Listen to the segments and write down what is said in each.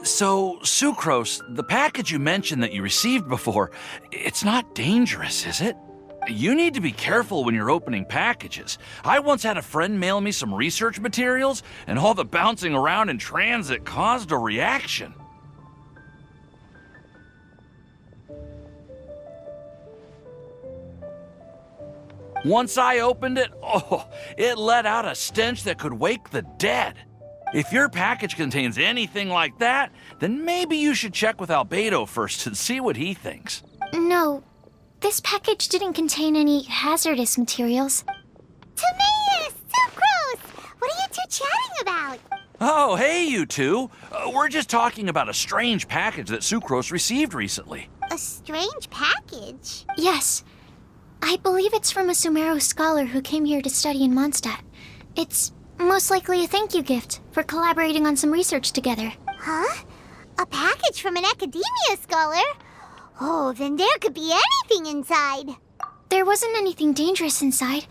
So, Sucrose, the package you mentioned that you received before, it's not dangerous, is it? You need to be careful when you're opening packages. I once had a friend mail me some research materials, and all the bouncing around in transit caused a reaction. Once I opened it, it let out a stench that could wake the dead. If your package contains anything like that, then maybe you should check with Albedo first and see what he thinks. No, this package didn't contain any hazardous materials. Timaeus! Sucrose! What are you two chatting about? Oh, hey, you two. We're just talking about a strange package that Sucrose received recently. A strange package? Yes. I believe it's from a Sumeru scholar who came here to study in Mondstadt. It's most likely a thank you gift for collaborating on some research together. Huh? A package from an academia scholar? Oh, then there could be anything inside. There wasn't anything dangerous inside.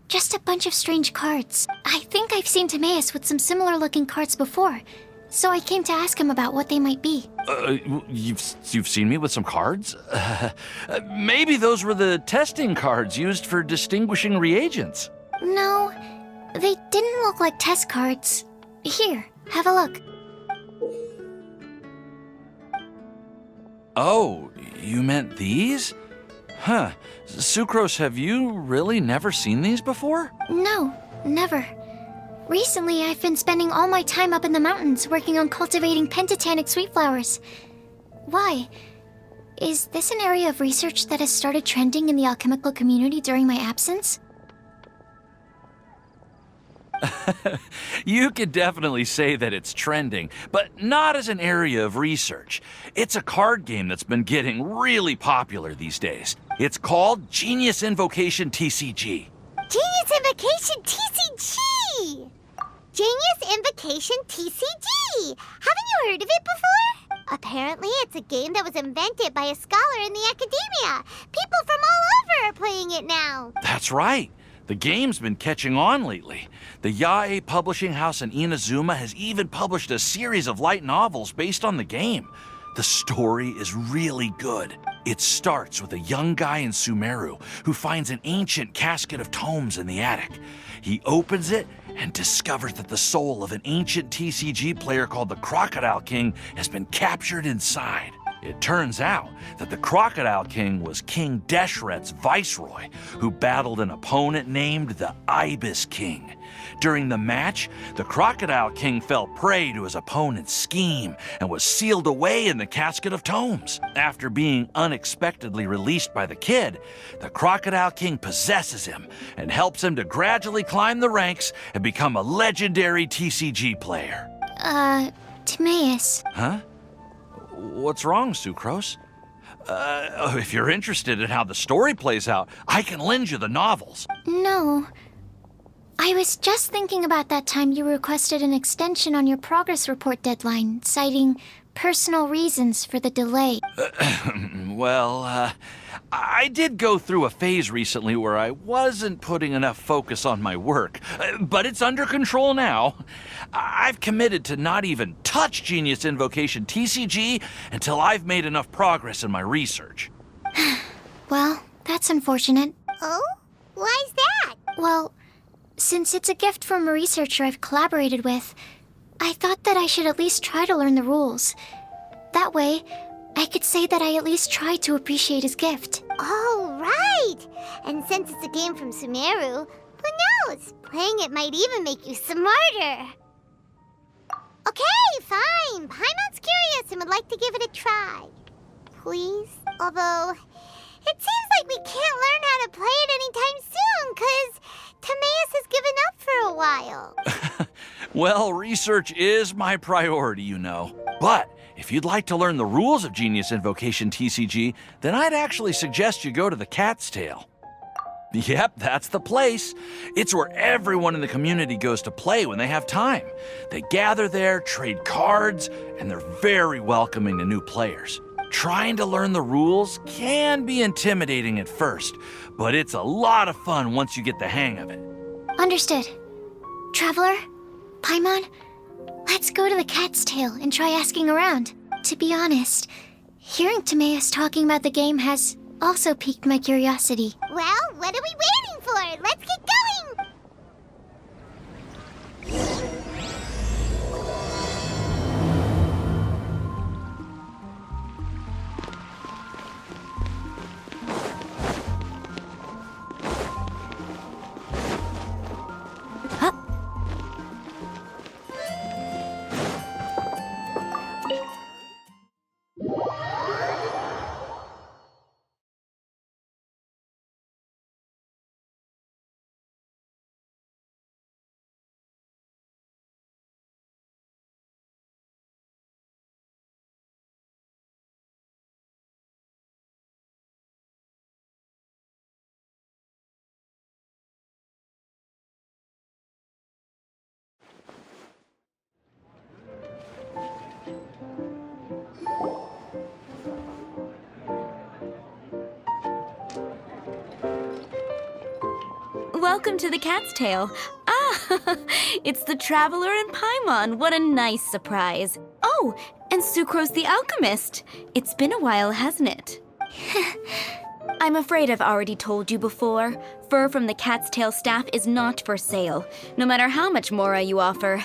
Just a bunch of strange cards. I think I've seen Timaeus with some similar-looking cards before, so I came to ask him about what they might be. You've seen me with some cards? Maybe those were the testing cards used for distinguishing reagents. No, they didn't look like test cards. Here, have a look. Oh, you meant these? Huh. Sucrose, have you really never seen these before? No, never. Recently, I've been spending all my time up in the mountains working on cultivating pentatonic sweet flowers. Why? Is this an area of research that has started trending in the alchemical community during my absence? You could definitely say that it's trending, but not as an area of research. It's a card game that's been getting really popular these days. It's called Genius Invocation TCG. Genius Invocation TCG! Genius Invocation TCG! Haven't you heard of it before? Apparently, it's a game that was invented by a scholar in the academia. People from all over are playing it now. That's right. The game's been catching on lately. The Yae publishing house in Inazuma has even published a series of light novels based on the game. The story is really good. It starts with a young guy in Sumeru who finds an ancient casket of tomes in the attic. He opens it and discovers that the soul of an ancient TCG player called the Crocodile King has been captured inside. It turns out that the Crocodile King was King Deshret's viceroy, who battled an opponent named the Ibis King. During the match, the Crocodile King fell prey to his opponent's scheme and was sealed away in the casket of tomes. After being unexpectedly released by the kid, the Crocodile King possesses him and helps him to gradually climb the ranks and become a legendary TCG player. Timaeus. Huh? What's wrong, Sucrose? If you're interested in how the story plays out, I can lend you the novels. No. I was just thinking about that time you requested an extension on your progress report deadline, citing personal reasons for the delay. I did go through a phase recently where I wasn't putting enough focus on my work, but it's under control now. I've committed to not even touch Genius Invocation TCG until I've made enough progress in my research. Well, that's unfortunate. Oh? Why's that? Well, since it's a gift from a researcher I've collaborated with, I thought that I should at least try to learn the rules. That way, I could say that I at least tried to appreciate his gift. Oh, right! And since it's a game from Sumeru, who knows? Playing it might even make you smarter. Okay, fine. Paimon's curious and would like to give it a try. Please? Although, it seems like we can't learn how to play it anytime soon, 'cause Timaeus has given up for a while. Well, research is my priority, you know. But if you'd like to learn the rules of Genius Invocation TCG, then I'd actually suggest you go to the Cat's Tail. Yep, that's the place. It's where everyone in the community goes to play when they have time. They gather there, trade cards, and they're very welcoming to new players. Trying to learn the rules can be intimidating at first, but it's a lot of fun once you get the hang of it. Understood. Traveler? Paimon? Let's go to the Cat's Tail and try asking around. To be honest, hearing Timaeus talking about the game has also piqued my curiosity. Well, what are we waiting for? Let's get going! Welcome to the Cat's Tail. Ah, it's the Traveler and Paimon. What a nice surprise. Oh, and Sucrose the Alchemist. It's been a while, hasn't it? I'm afraid I've already told you before. Fur from the Cat's Tail staff is not for sale, no matter how much Mora you offer.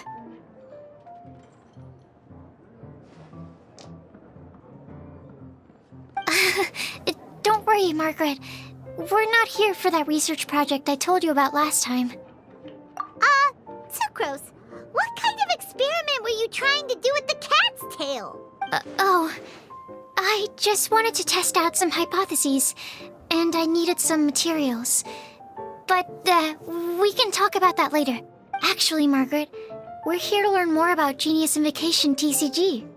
Don't worry, Margaret. We're not here for that research project I told you about last time. Sucrose, what kind of experiment were you trying to do with the cat's tail? I just wanted to test out some hypotheses, and I needed some materials. But, we can talk about that later. Actually, Margaret, we're here to learn more about Genius Invocation TCG.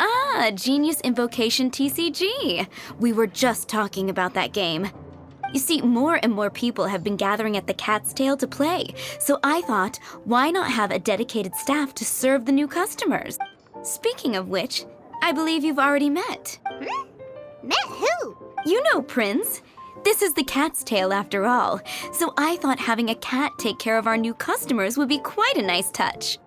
Ah, Genius Invocation TCG. We were just talking about that game. You see, more and more people have been gathering at the Cat's Tail to play, so I thought, why not have a dedicated staff to serve the new customers? Speaking of which, I believe you've already met. Met who? You know Prince. This is the Cat's Tail after all, so I thought having a cat take care of our new customers would be quite a nice touch.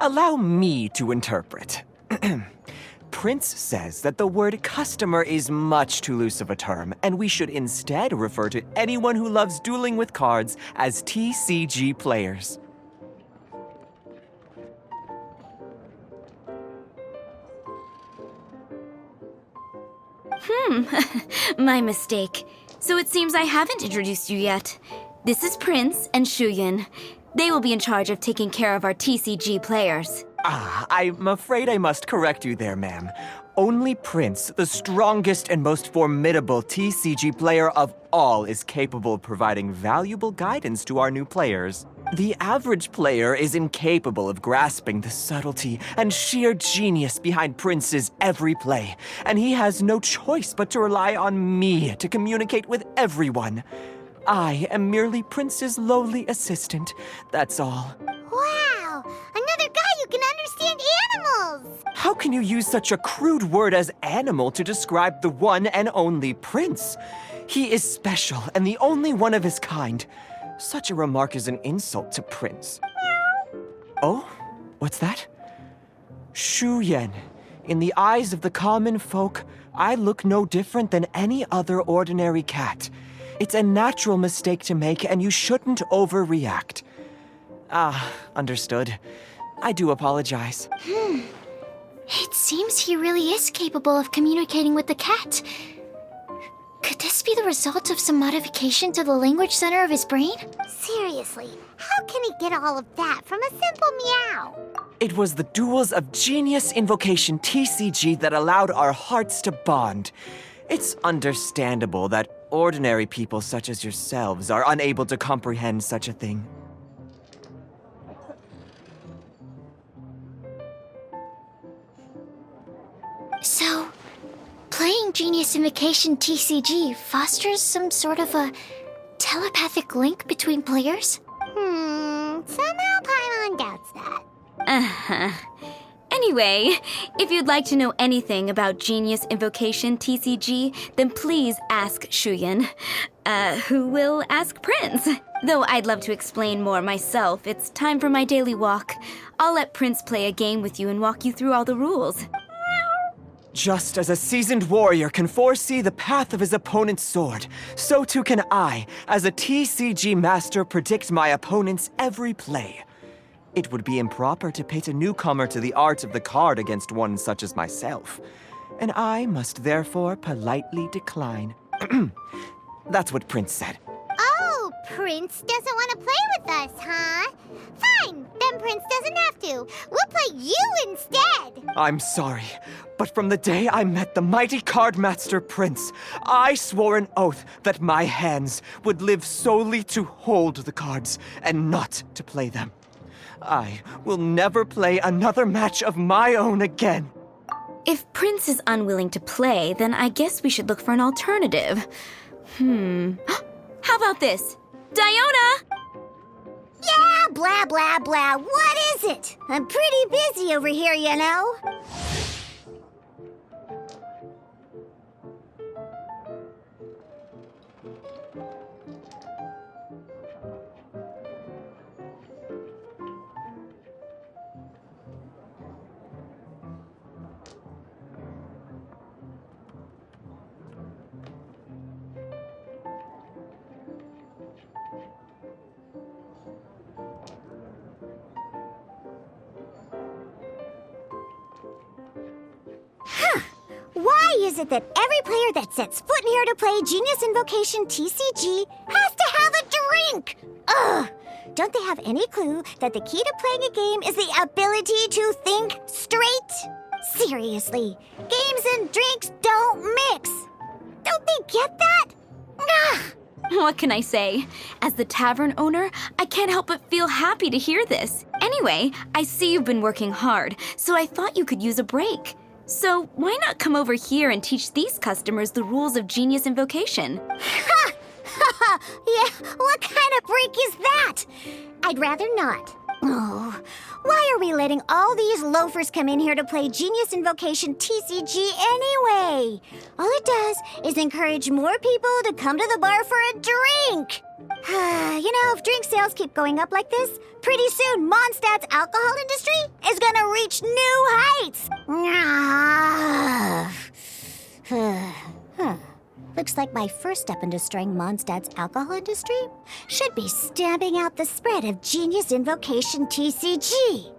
Allow me to interpret. Prince says that the word customer is much too loose of a term, and we should instead refer to anyone who loves dueling with cards as TCG players. My mistake. So it seems I haven't introduced you yet. This is Prince and Shuyan. They will be in charge of taking care of our TCG players. I'm afraid I must correct you there, ma'am. Only Prince, the strongest and most formidable TCG player of all, is capable of providing valuable guidance to our new players. The average player is incapable of grasping the subtlety and sheer genius behind Prince's every play, and he has no choice but to rely on me to communicate with everyone. I am merely Prince's lowly assistant, that's all. Wow! Another guy who can understand animals! How can you use such a crude word as animal to describe the one and only Prince? He is special and the only one of his kind. Such a remark is an insult to Prince. Oh? What's that? Shuyan. In the eyes of the common folk, I look no different than any other ordinary cat. It's a natural mistake to make, and you shouldn't overreact. Understood. I do apologize. It seems he really is capable of communicating with the cat. Could this be the result of some modification to the language center of his brain? Seriously, how can he get all of that from a simple meow? It was the duels of Genius Invocation TCG that allowed our hearts to bond. It's understandable that ordinary people such as yourselves are unable to comprehend such a thing. So, playing Genius Invocation TCG fosters some sort of a telepathic link between players? Somehow Paimon doubts that. Uh-huh. Anyway, if you'd like to know anything about Genius Invocation TCG, then please ask Shuyan, who will ask Prince. Though I'd love to explain more myself, it's time for my daily walk. I'll let Prince play a game with you and walk you through all the rules. Just as a seasoned warrior can foresee the path of his opponent's sword, so too can I, as a TCG master, predict my opponent's every play. It would be improper to pit a newcomer to the art of the card against one such as myself, and I must therefore politely decline. That's what Prince said. Oh, Prince doesn't want to play with us, huh? Fine, then Prince doesn't have to. We'll play you instead. I'm sorry, but from the day I met the mighty cardmaster Prince, I swore an oath that my hands would live solely to hold the cards and not to play them. I will never play another match of my own again. If Prince is unwilling to play, then I guess we should look for an alternative. How about this? Diona! Yeah, blah, blah, blah. What is it? I'm pretty busy over here, you know. Why is it that every player that sets foot in here to play Genius Invocation TCG has to have a drink? Ugh! Don't they have any clue that the key to playing a game is the ability to think straight? Seriously, games and drinks don't mix. Don't they get that? Ugh! What can I say? As the tavern owner, I can't help but feel happy to hear this. Anyway, I see you've been working hard, so I thought you could use a break. So why not come over here and teach these customers the rules of Genius Invocation? Ha! Ha! Yeah, what kind of break is that? I'd rather not. Oh, why are we letting all these loafers come in here to play Genius Invocation TCG anyway? All it does is encourage more people to come to the bar for a drink. You know, if drink sales keep going up like this, pretty soon Mondstadt's alcohol industry is gonna reach new heights. Looks like my first step in destroying Mondstadt's alcohol industry should be stamping out the spread of Genius Invocation TCG.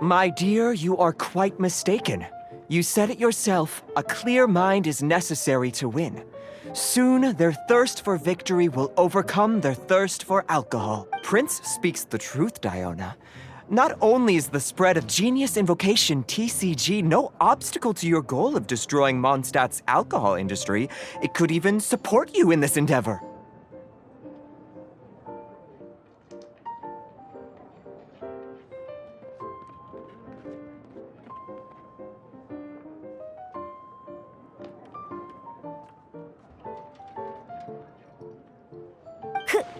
My dear, you are quite mistaken. You said it yourself, a clear mind is necessary to win. Soon, their thirst for victory will overcome their thirst for alcohol. Prince speaks the truth, Diona. Not only is the spread of Genius Invocation TCG no obstacle to your goal of destroying Mondstadt's alcohol industry, it could even support you in this endeavor.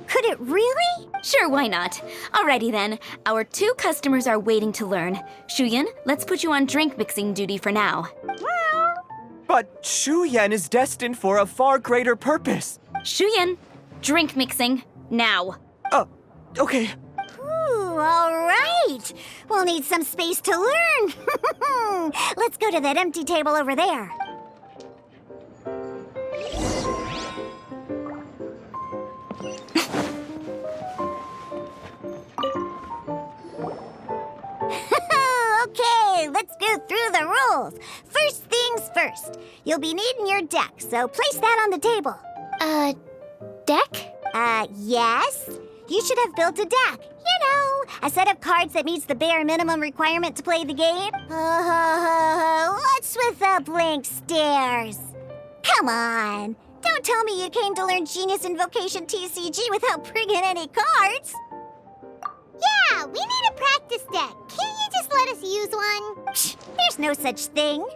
Could it really? Sure, why not? Alrighty then. Our 2 customers are waiting to learn. Shuyan, let's put you on drink mixing duty for now. But Shuyan is destined for a far greater purpose. Shuyan, drink mixing, now. Okay. Ooh, all right. We'll need some space to learn. Let's go to that empty table over there. Okay, let's go through the rules. First things first. You'll be needing your deck, so place that on the table. Deck? Yes. You should have built a deck. You know, a set of cards that meets the bare minimum requirement to play the game. What's with the blank stares? Come on. Don't tell me you came to learn Genius Invocation TCG without bringing any cards. Yeah, we need a practice deck. Can't you just let us use one? Psh, there's no such thing.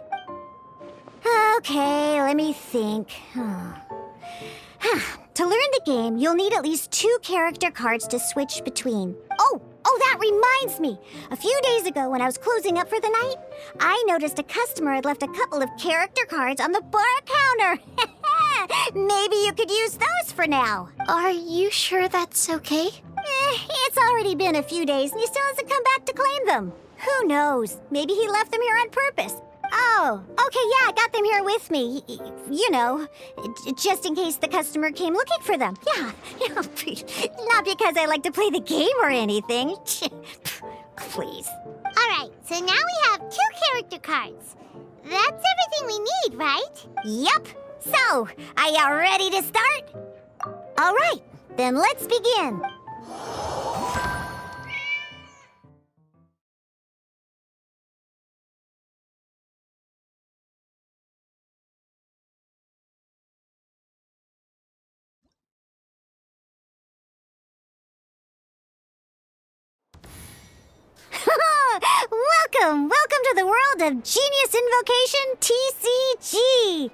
Okay, let me think. To learn the game, you'll need at least 2 character cards to switch between. Oh, that reminds me! A few days ago when I was closing up for the night, I noticed a customer had left a couple of character cards on the bar counter. Maybe you could use those for now. Are you sure that's okay? It's already been a few days and he still hasn't come back to claim them. Who knows? Maybe he left them here on purpose. Oh, okay, yeah, I got them here with me. You know, just in case the customer came looking for them. Yeah, not because I like to play the game or anything. Please. All right, so now we have 2 character cards. That's everything we need, right? Yep. So, are you ready to start? All right, then let's begin. Welcome to the world of Genius Invocation TCG!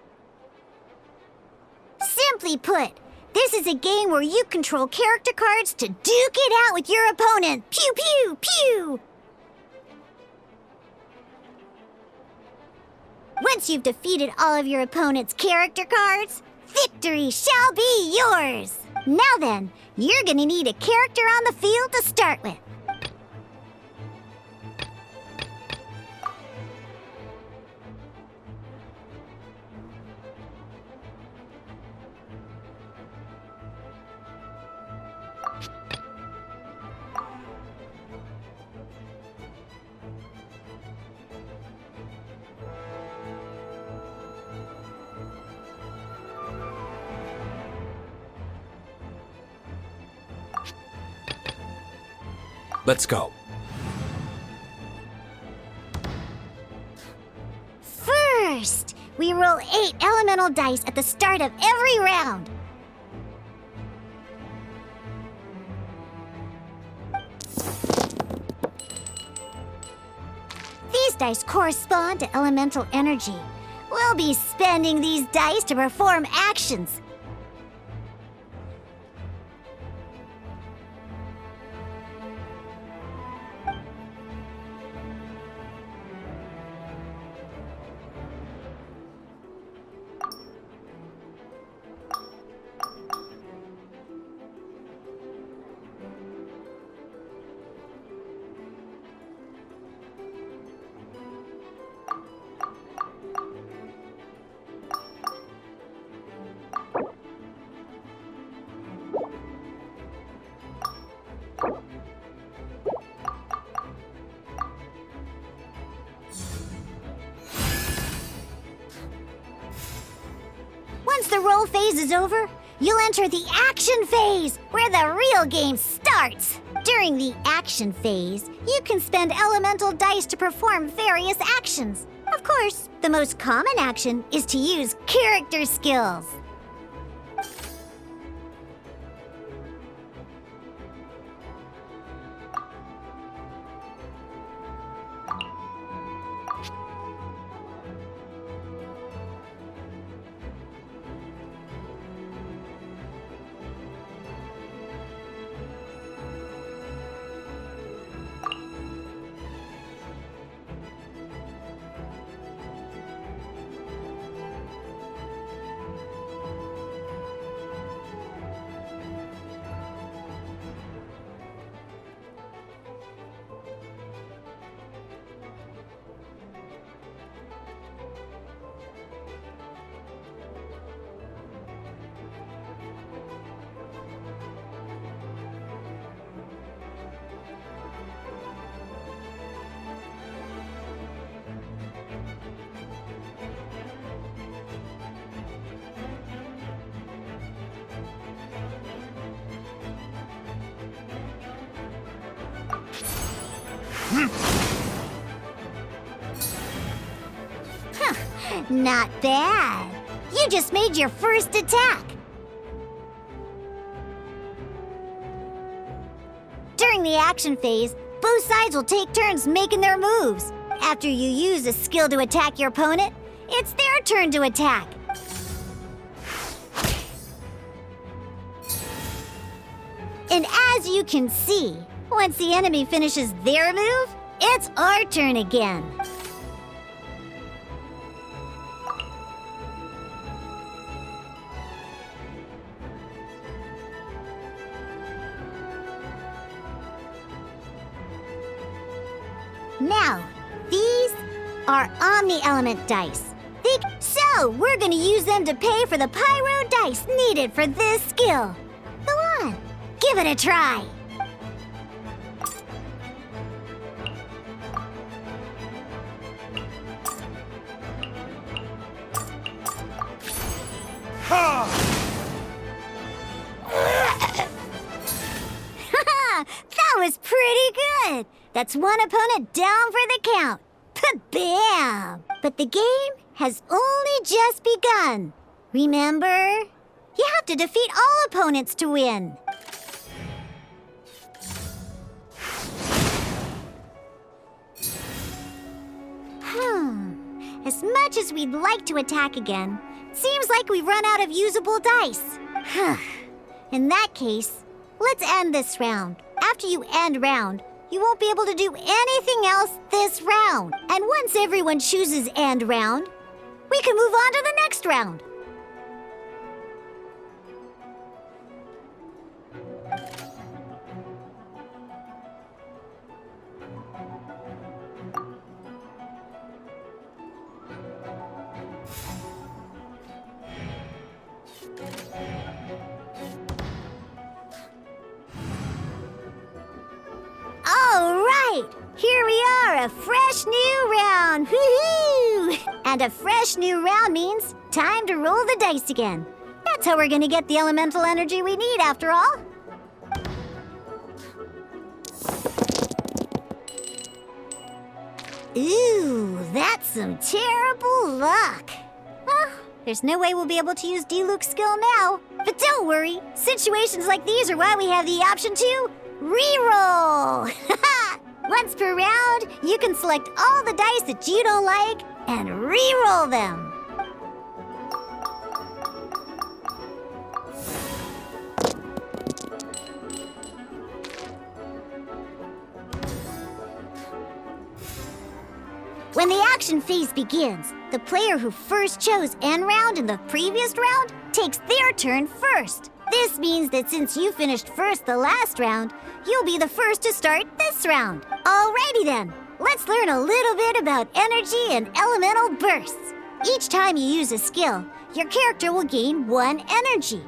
Simply put, this is a game where you control character cards to duke it out with your opponent. Pew, pew, pew! Once you've defeated all of your opponent's character cards, victory shall be yours! Now then, you're gonna need a character on the field to start with. Let's go. First, we roll 8 elemental dice at the start of every round. These dice correspond to elemental energy. We'll be spending these dice to perform actions. Once the roll phase is over, you'll enter the action phase, where the real game starts. During the action phase, you can spend elemental dice to perform various actions. Of course, the most common action is to use character skills. Not bad. You just made your first attack. During the action phase, both sides will take turns making their moves. After you use a skill to attack your opponent, it's their turn to attack. And as you can see, once the enemy finishes their move, it's our turn again. Now, these are Omni-Element dice. So, we're gonna use them to pay for the Pyro dice needed for this skill. Go on, give it a try. That was pretty good. That's one opponent down for the count. Bam! But the game has only just begun. Remember? You have to defeat all opponents to win. As much as we'd like to attack again, it seems like we've run out of usable dice. In that case, let's end this round. After you end round, you won't be able to do anything else this round. And once everyone chooses end round, we can move on to the next round. All right, here we are, a fresh new round. Woohoo! And a fresh new round means time to roll the dice again. That's how we're gonna get the elemental energy we need, after all. Ooh, that's some terrible luck. Well, there's no way we'll be able to use Diluc's skill now. But don't worry, situations like these are why we have the option to reroll. Once per round, you can select all the dice that you don't like and reroll them. When the action phase begins, the player who first chose end round in the previous round takes their turn first. This means that since you finished first the last round, you'll be the first to start this round. Alrighty then, let's learn a little bit about energy and elemental bursts. Each time you use a skill, your character will gain 1 energy.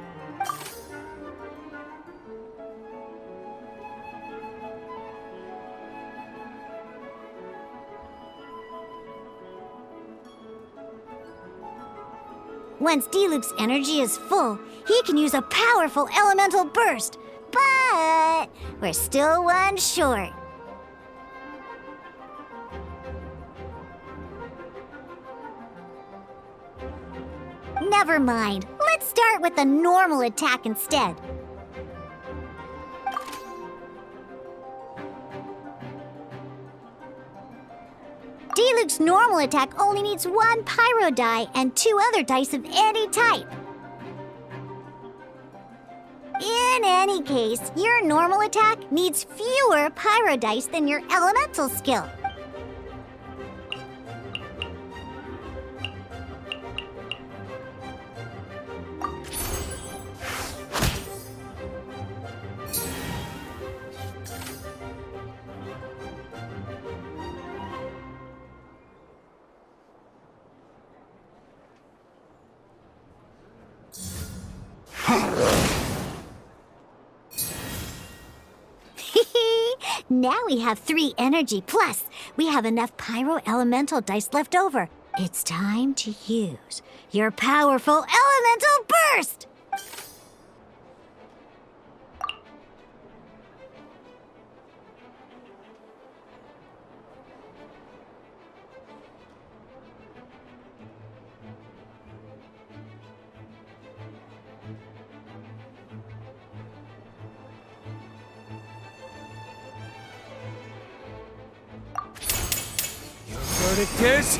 Once Diluc's energy is full, he can use a powerful elemental burst. But we're still 1 short. Never mind. Let's start with a normal attack instead. Diluc's normal attack only needs 1 pyro die and 2 other dice of any type. In any case, your normal attack needs fewer pyro dice than your elemental skill. Now we have 3 energy, plus we have enough pyro elemental dice left over. It's time to use your powerful elemental burst! Verdict is...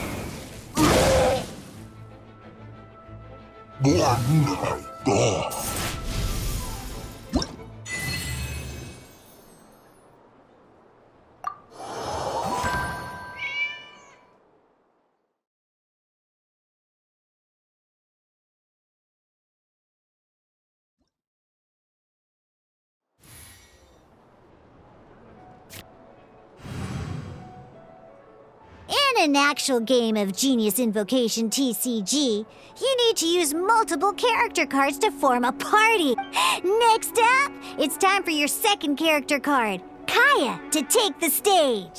an actual game of Genius Invocation TCG, you need to use multiple character cards to form a party. Next up, it's time for your second character card, Kaya, to take the stage.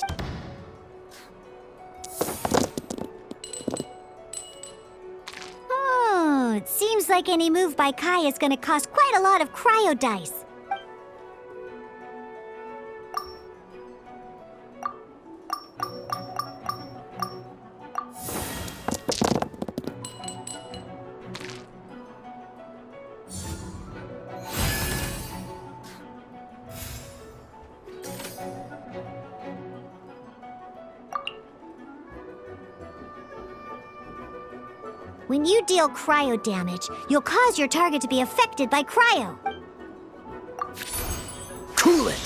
Oh, it seems like any move by Kaya is going to cost quite a lot of cryo dice. When you deal cryo damage, you'll cause your target to be affected by cryo. Cool it!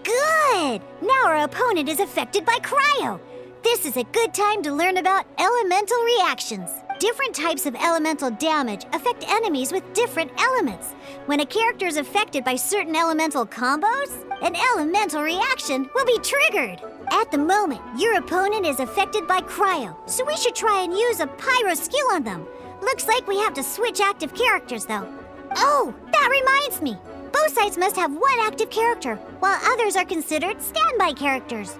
Good! Now our opponent is affected by cryo. This is a good time to learn about elemental reactions. Different types of elemental damage affect enemies with different elements. When a character is affected by certain elemental combos, an elemental reaction will be triggered. At the moment, your opponent is affected by cryo, so we should try and use a pyro skill on them. Looks like we have to switch active characters, though. Oh, that reminds me. Both sides must have one active character, while others are considered standby characters.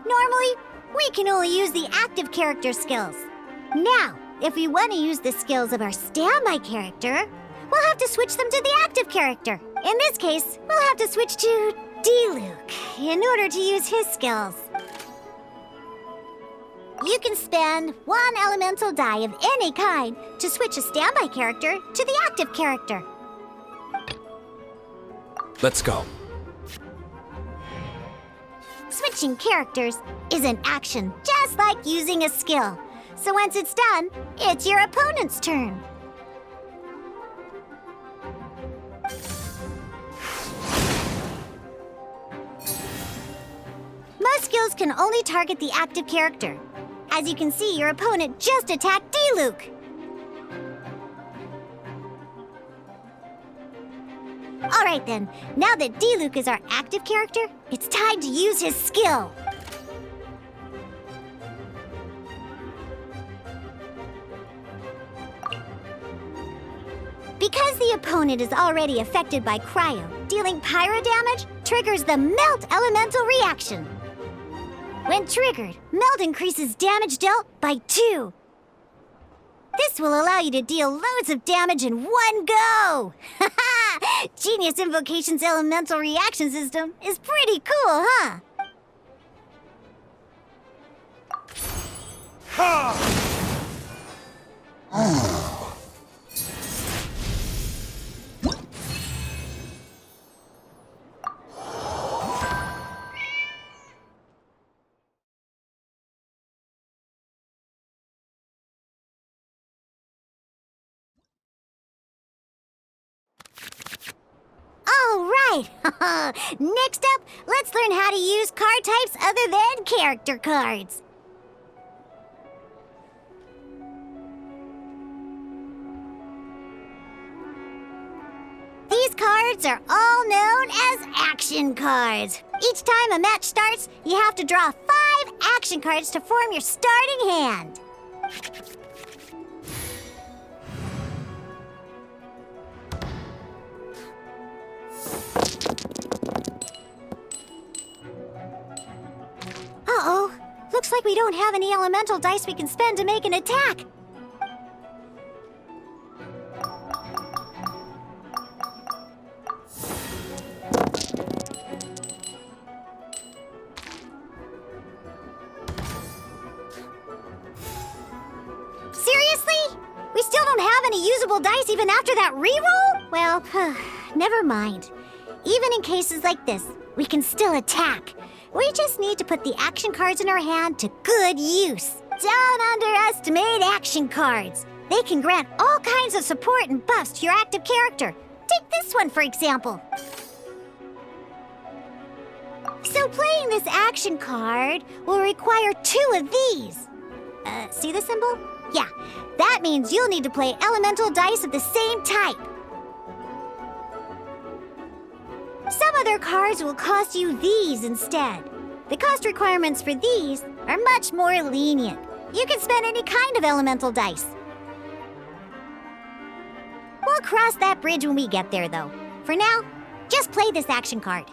Normally, we can only use the active character skills. Now, if we want to use the skills of our standby character, we'll have to switch them to the active character. In this case, we'll have to switch to D-Luke in order to use his skills. You can spend one elemental die of any kind to switch a standby character to the active character. Let's go. Switching characters is an action just like using a skill. So once it's done, it's your opponent's turn. Most skills can only target the active character. As you can see, your opponent just attacked D-Luke. Alright then, now that D-Luke is our active character, it's time to use his skill. Because the opponent is already affected by cryo, dealing pyro damage triggers the Melt Elemental reaction. When triggered, Melt increases damage dealt by 2. This will allow you to deal loads of damage in one go! Genius Invocation's elemental reaction system is pretty cool, huh? All right! Next up, let's learn how to use card types other than character cards. These cards are all known as action cards. Each time a match starts, you have to draw 5 action cards to form your starting hand. Uh-oh. Looks like we don't have any elemental dice we can spend to make an attack. Seriously? We still don't have any usable dice even after that reroll? Well, never mind. Even in cases like this, we can still attack. We just need to put the action cards in our hand to good use. Don't underestimate action cards. They can grant all kinds of support and buffs to your active character. Take this one, for example. So playing this action card will require 2 of these. See the symbol? Yeah, that means you'll need to play elemental dice of the same type. Some other cards will cost you these instead. The cost requirements for these are much more lenient. You can spend any kind of elemental dice. We'll cross that bridge when we get there, though. For now, just play this action card.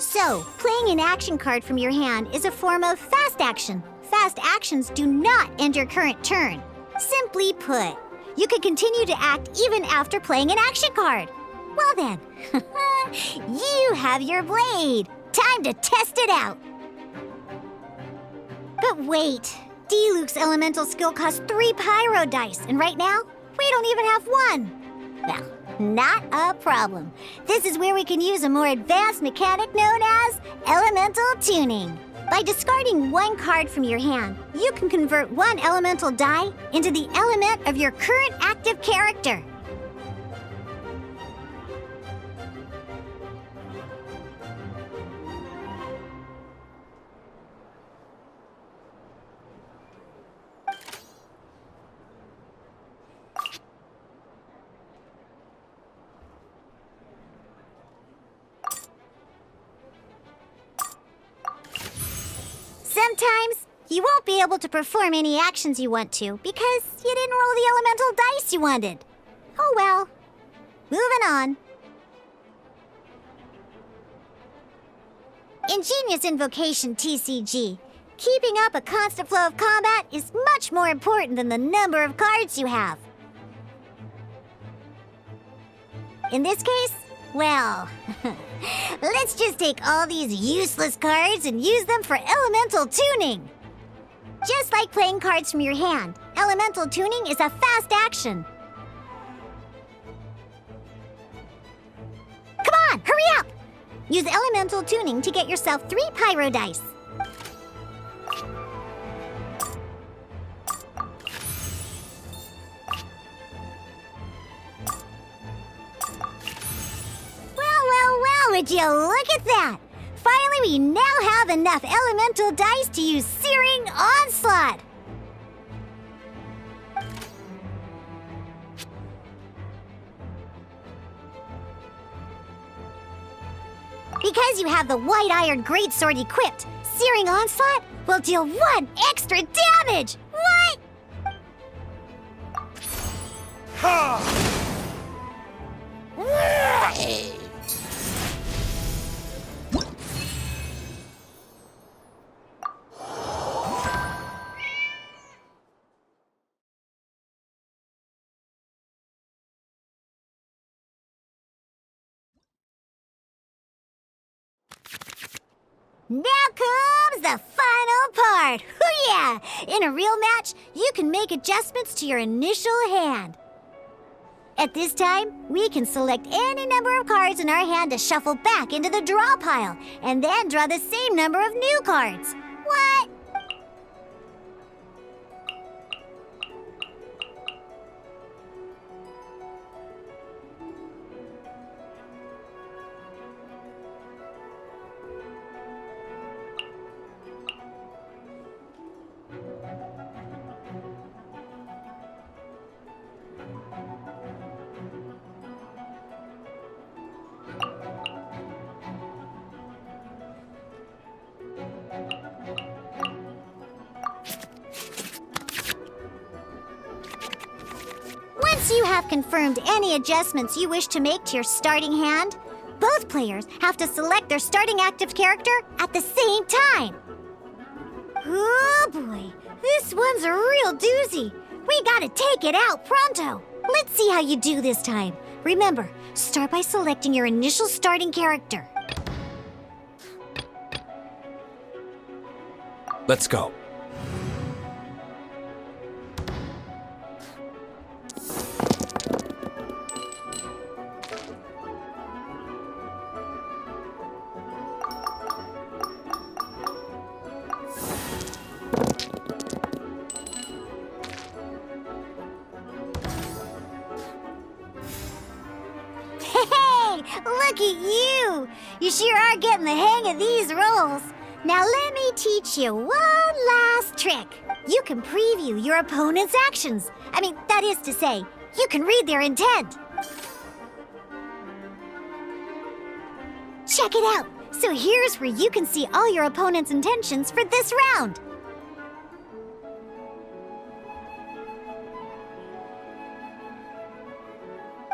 So, playing an action card from your hand is a form of fast action. Fast actions do not end your current turn. Simply put, you can continue to act even after playing an action card. Well then, you have your blade. Time to test it out. But wait, D-Luke's elemental skill costs 3 pyro dice, and right now, we don't even have 1. Well, not a problem. This is where we can use a more advanced mechanic known as elemental tuning. By discarding 1 card from your hand, you can convert 1 elemental die into the element of your current active character. Sometimes, you won't be able to perform any actions you want to because you didn't roll the elemental dice you wanted. Oh well. Moving on. In Genius Invocation TCG, keeping up a constant flow of combat is much more important than the number of cards you have. In this case, well, let's just take all these useless cards and use them for elemental tuning. Just like playing cards from your hand, elemental tuning is a fast action. Come on, hurry up! Use elemental tuning to get yourself 3 pyro dice. Well, would you look at that? Finally, we now have enough elemental dice to use Searing Onslaught. Because you have the White-Iron Greatsword equipped, Searing Onslaught will deal 1 extra damage! What? Now comes the final part! Hoo-yeah! In a real match, you can make adjustments to your initial hand. At this time, we can select any number of cards in our hand to shuffle back into the draw pile, and then draw the same number of new cards. What? Once you have confirmed any adjustments you wish to make to your starting hand, both players have to select their starting active character at the same time. Oh boy, this one's a real doozy. We gotta take it out pronto. Let's see how you do this time. Remember, start by selecting your initial starting character. Let's go. Hey, look at you! You sure are getting the hang of these rolls. Now let me teach you one last trick. You can preview your opponent's actions. That is to say, you can read their intent. Check it out. So here's where you can see all your opponent's intentions for this round.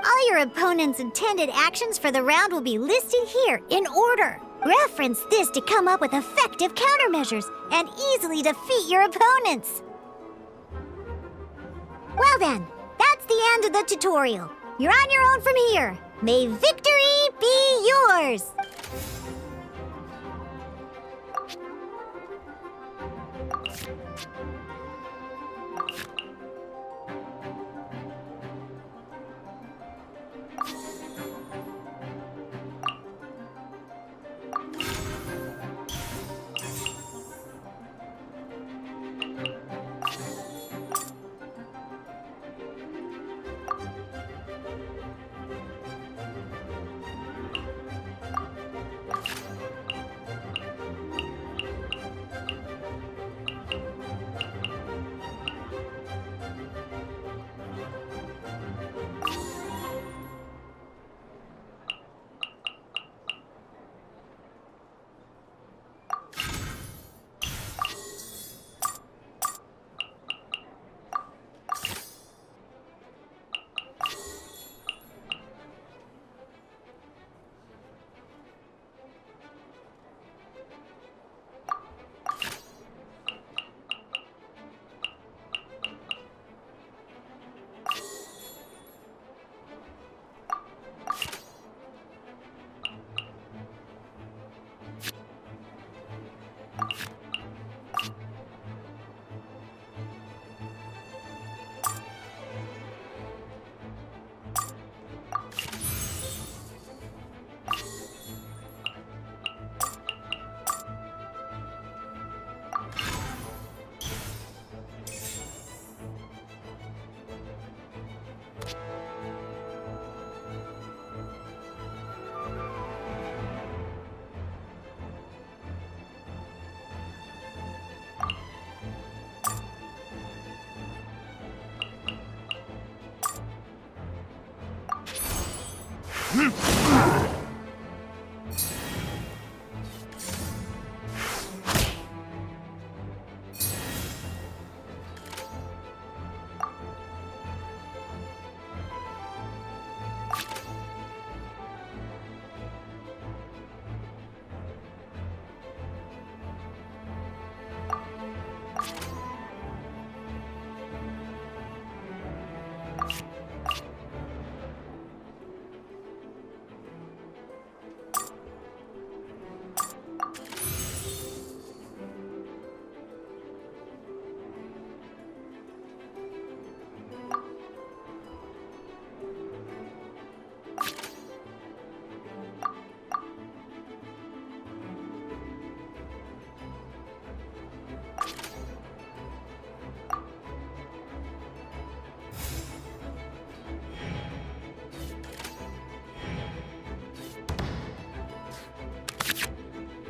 All your opponent's intended actions for the round will be listed here in order. Reference this to come up with effective countermeasures and easily defeat your opponents. Well then, that's the end of the tutorial. You're on your own from here. May victory be yours!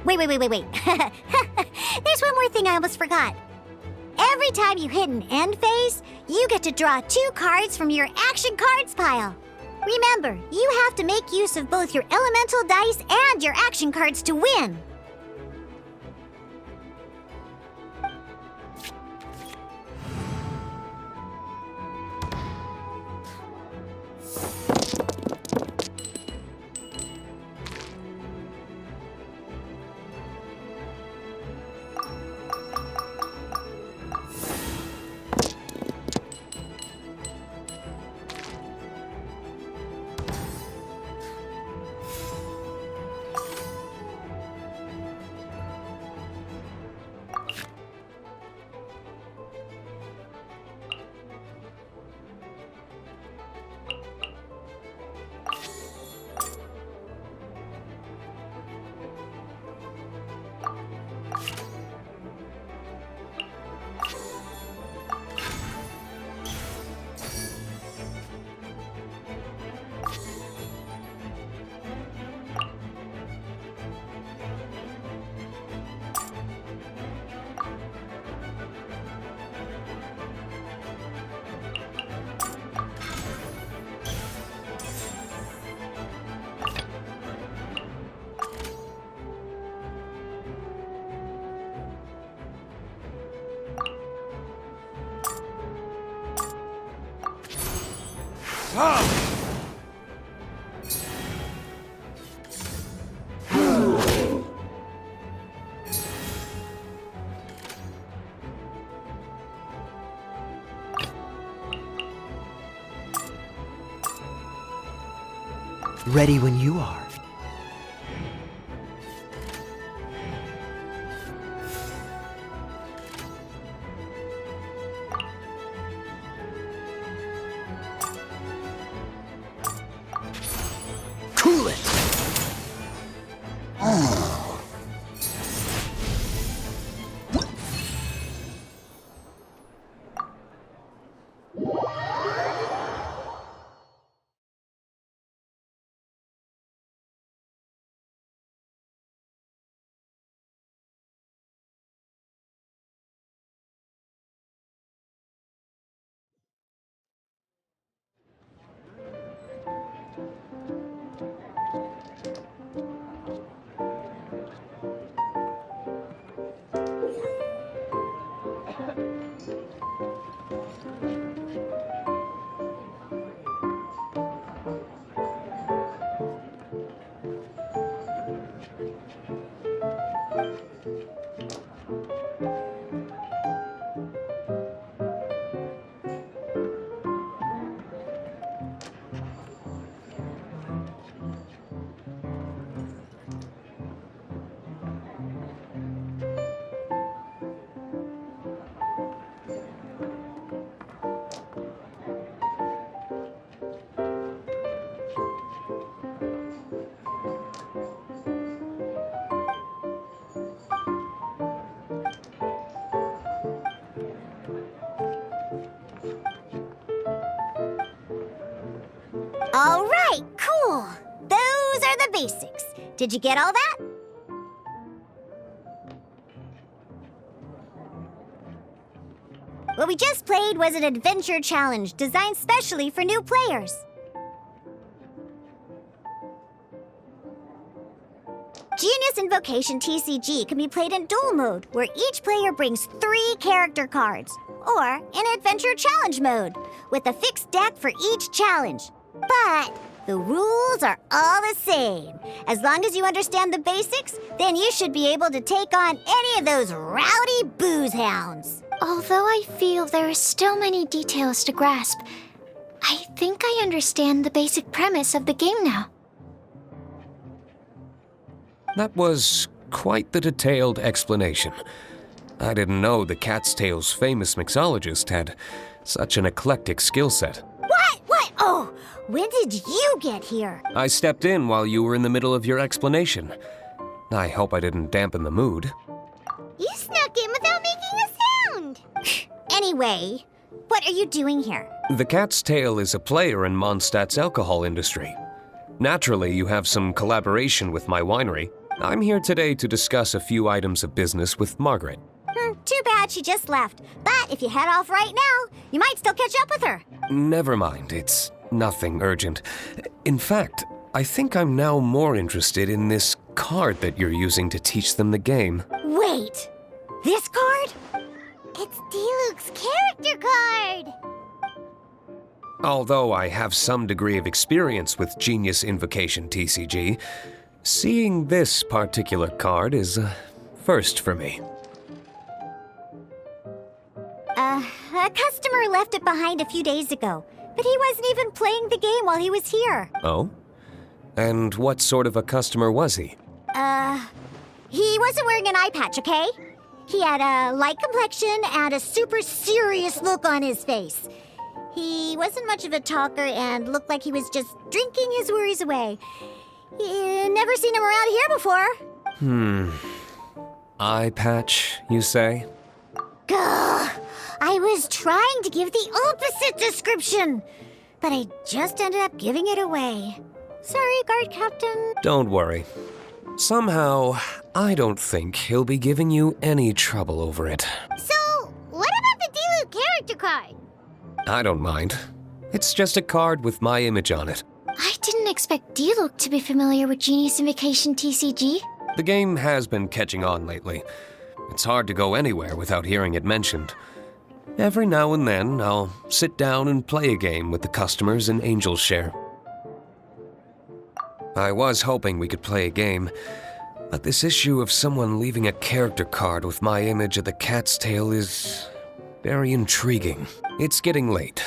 Wait. There's one more thing I almost forgot. Every time you hit an end phase, you get to draw 2 cards from your action cards pile. Remember, you have to make use of both your elemental dice and your action cards to win. Ready when you are. Cool it! All right, cool. Those are the basics. Did you get all that? What we just played was an adventure challenge designed specially for new players. Genius Invocation TCG can be played in duel mode, where each player brings 3 character cards, or in adventure challenge mode, with a fixed deck for each challenge. But the rules are all the same. As long as you understand the basics, then you should be able to take on any of those rowdy booze hounds. Although I feel there are still many details to grasp, I think I understand the basic premise of the game now. That was quite the detailed explanation. I didn't know the Cat's Tail's famous mixologist had such an eclectic skill set. What? Oh, when did you get here? I stepped in while you were in the middle of your explanation. I hope I didn't dampen the mood. You snuck in without making a sound. Anyway, what are you doing here? The Cat's Tail is a player in Mondstadt's alcohol industry. Naturally, you have some collaboration with my winery. I'm here today to discuss a few items of business with Margaret. Too bad she just left. But if you head off right now, you might still catch up with her. Never mind, it's nothing urgent. In fact, I think I'm now more interested in this card that you're using to teach them the game. Wait, this card? It's Diluc's character card! Although I have some degree of experience with Genius Invocation TCG, seeing this particular card is a first for me. A customer left it behind a few days ago, but he wasn't even playing the game while he was here. Oh? And what sort of a customer was he? He wasn't wearing an eye patch, okay? He had a light complexion and a super serious look on his face. He wasn't much of a talker and looked like he was just drinking his worries away. Never seen him around here before. Eye patch, you say? Gah! I was trying to give the opposite description, but I just ended up giving it away. Sorry, guard captain. Don't worry. Somehow, I don't think he'll be giving you any trouble over it. So, what about the Diluc character card? I don't mind. It's just a card with my image on it. I didn't expect Diluc to be familiar with Genius Invocation TCG. The game has been catching on lately. It's hard to go anywhere without hearing it mentioned. Every now and then, I'll sit down and play a game with the customers in Angel's Share. I was hoping we could play a game, but this issue of someone leaving a character card with my image at the cat's tail is very intriguing. It's getting late,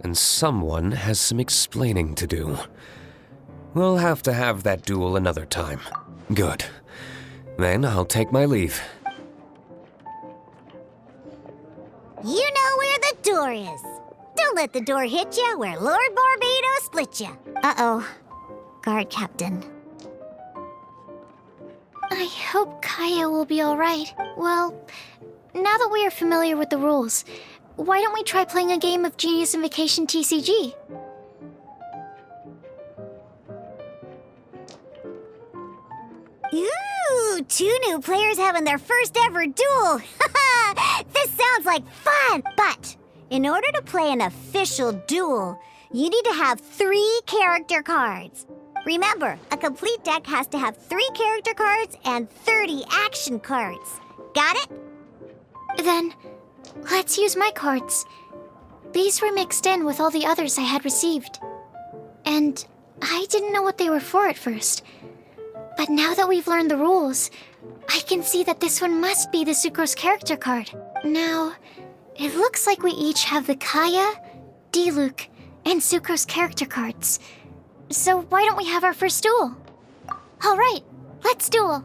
and someone has some explaining to do. We'll have to have that duel another time. Good. Then I'll take my leave. You know where the door is. Don't let the door hit ya where Lord Barbados split ya. Uh-oh. Guard Captain. I hope Kaya will be alright. Well, now that we are familiar with the rules, why don't we try playing a game of Genius Invocation TCG? Ooh, 2 new players having their first ever duel. This sounds like fun! But in order to play an official duel, you need to have 3 character cards. Remember, a complete deck has to have 3 character cards and 30 action cards. Got it? Then, let's use my cards. These were mixed in with all the others I had received. And I didn't know what they were for at first. But now that we've learned the rules, I can see that this one must be the Sucrose character card. Now, it looks like we each have the Kaya, Diluc, and Sucrose character cards. So why don't we have our first duel? All right, let's duel.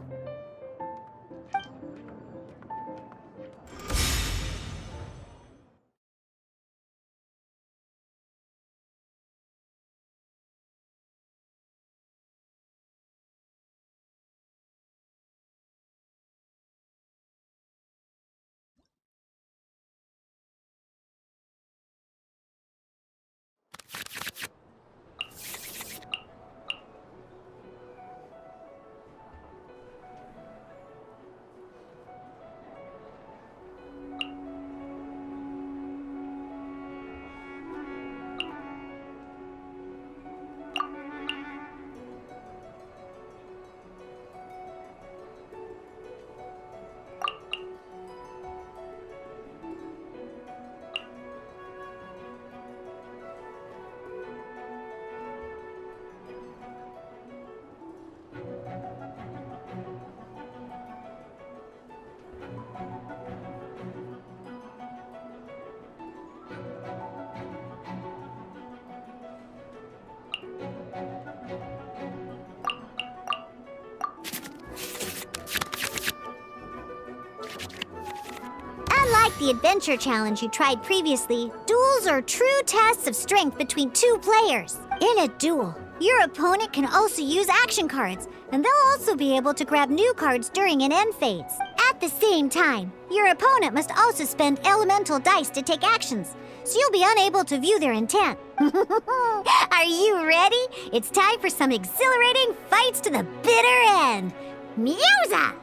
Unlike the adventure challenge you tried previously, duels are true tests of strength between 2 players. In a duel, your opponent can also use action cards, and they'll also be able to grab new cards during an end phase. At the same time, your opponent must also spend elemental dice to take actions, so you'll be unable to view their intent. Are you ready? It's time for some exhilarating fights to the bitter end. Musa!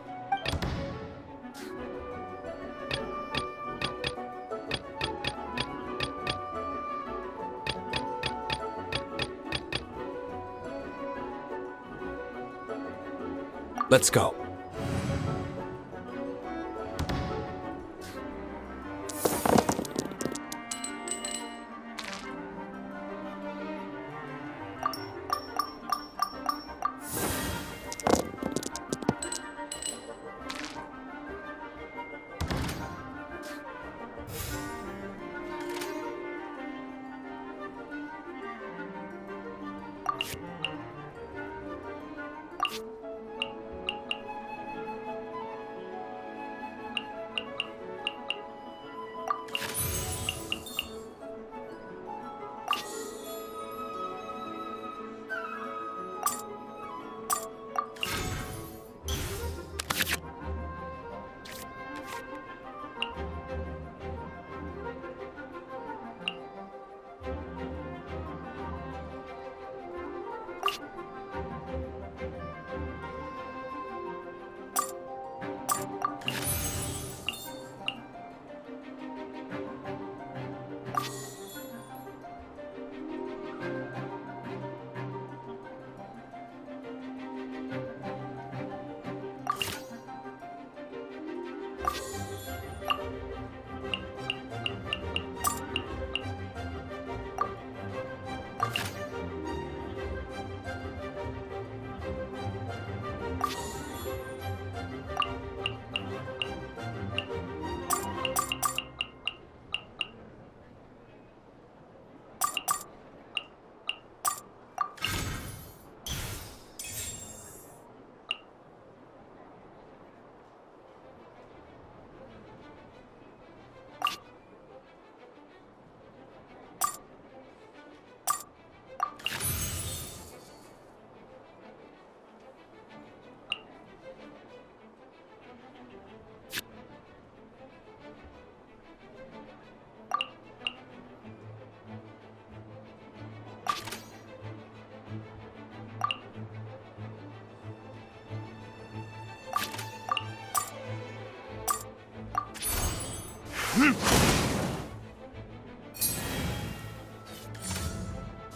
Let's go.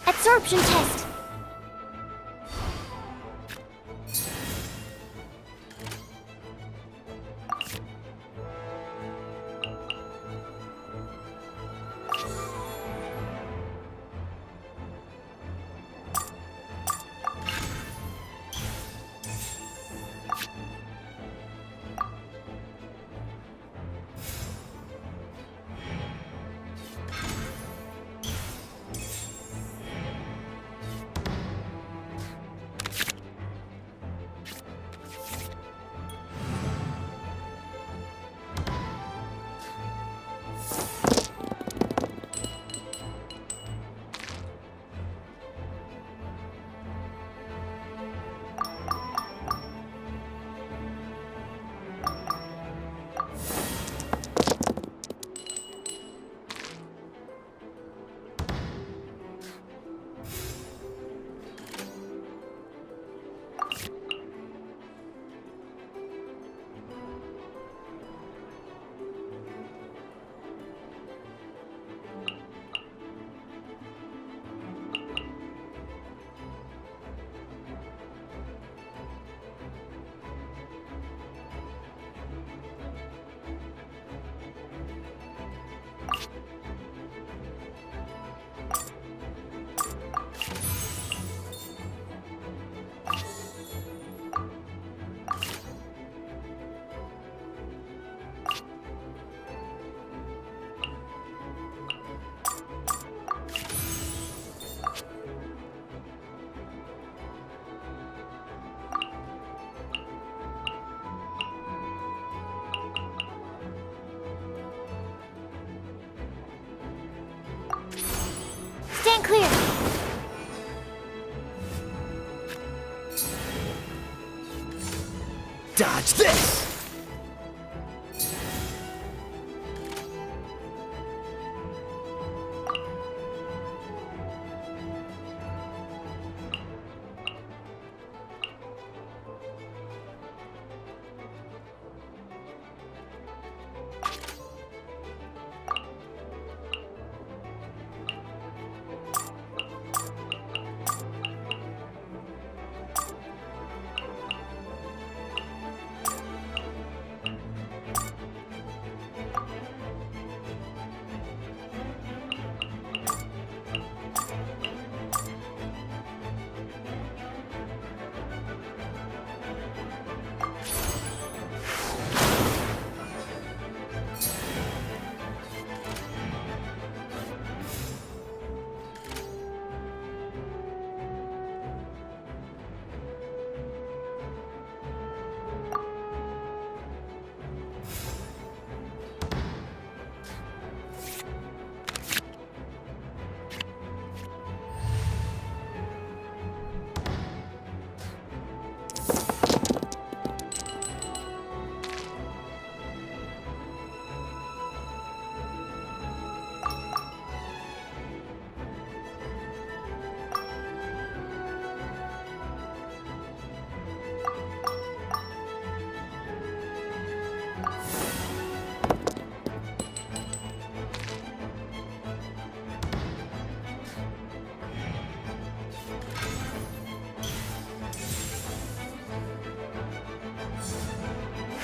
Absorption test. Stand clear. Dodge this!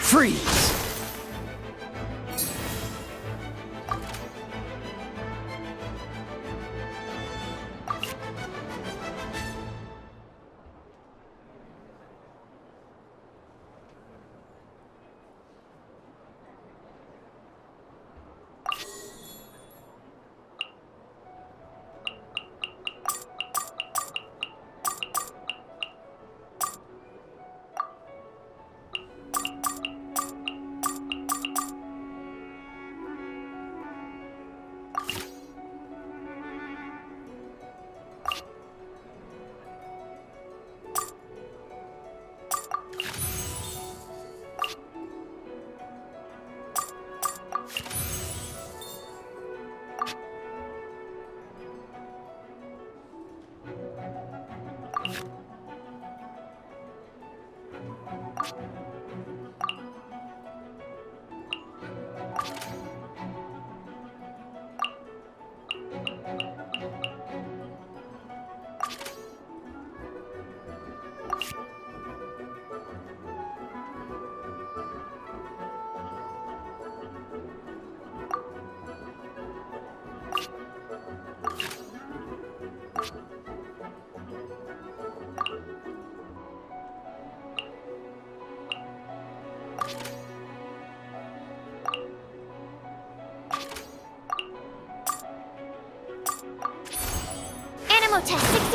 Freeze!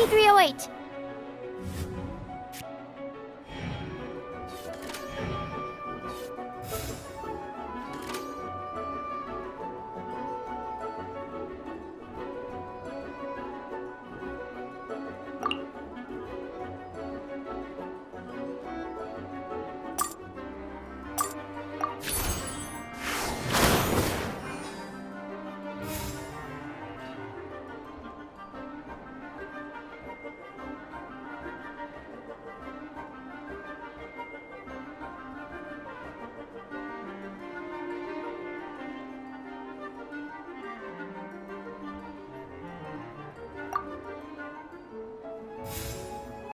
2308.